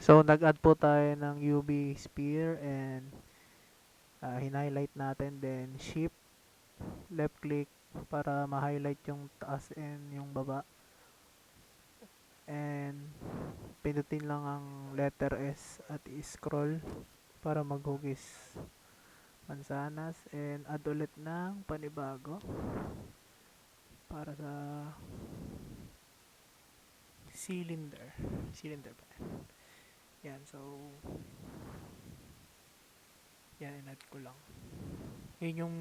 So, nag-add po tayo ng UV sphere and hin-highlight natin. Then, shift, left click para ma-highlight yung taas and yung baba. And, pindutin lang ang letter S at i-scroll para maghugis mansanas. And, add ulit ng panibago para sa cylinder. Cylinder pa yan. Yan, so, yan, in-add ko lang. Yun yung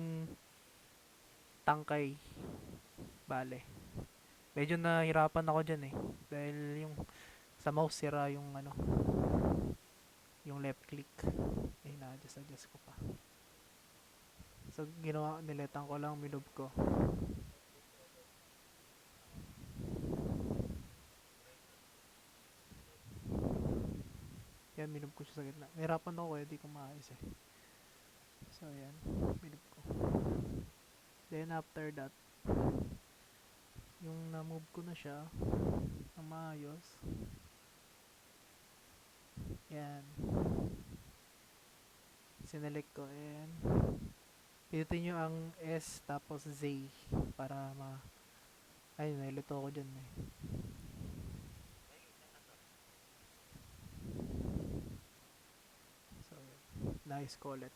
tangkay. Bale. Medyo nahirapan ako dyan eh. Dahil yung sa mouse sira yung ano, yung left click. Eh, na-adjust ko pa. So, ginawa, niletang ko lang, minove ko. Yan, minove ko siya sa gitna. Nahirapan ako eh, di ko maayos eh. So, yan, minove ko. Then, after that, yung na-move ko na siya, ang maayos. Yan. Sinelect ko and pinutin nyo ang S tapos Z para ay, nalito ako dyan eh. So, nice ko ulit.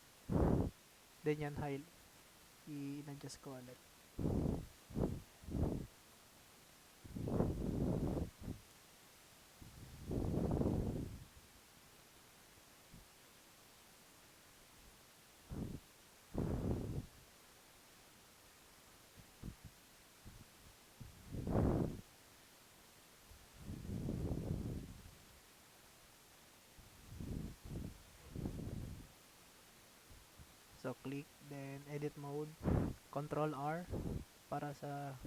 Then yan, i-adjust ko ulit. So, click, then edit mode, Control R para sa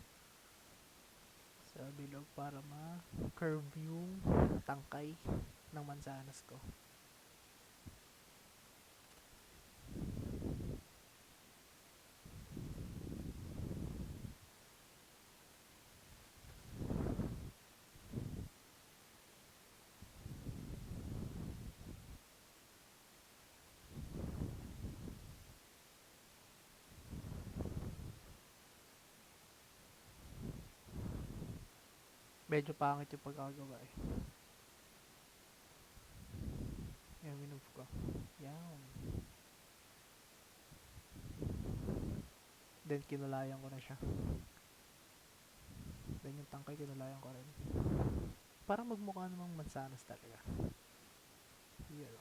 bilog para ma-curve yung tangkay ng mansanas ko. Medyo pangit yung pagkagawa eh. Yan, minove ko. Yan. Then, kinulayan ko na siya. Then, yung tangkay, kinulayan ko rin. Parang magmukha namang mansanas talaga. Yan.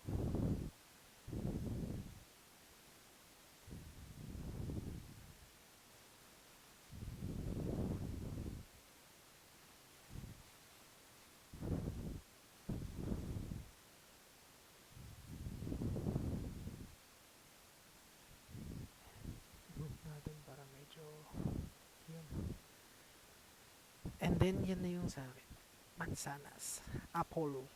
Move natin para medyo yun. And then, yan na yung sa akin. Mansanas. Apollo.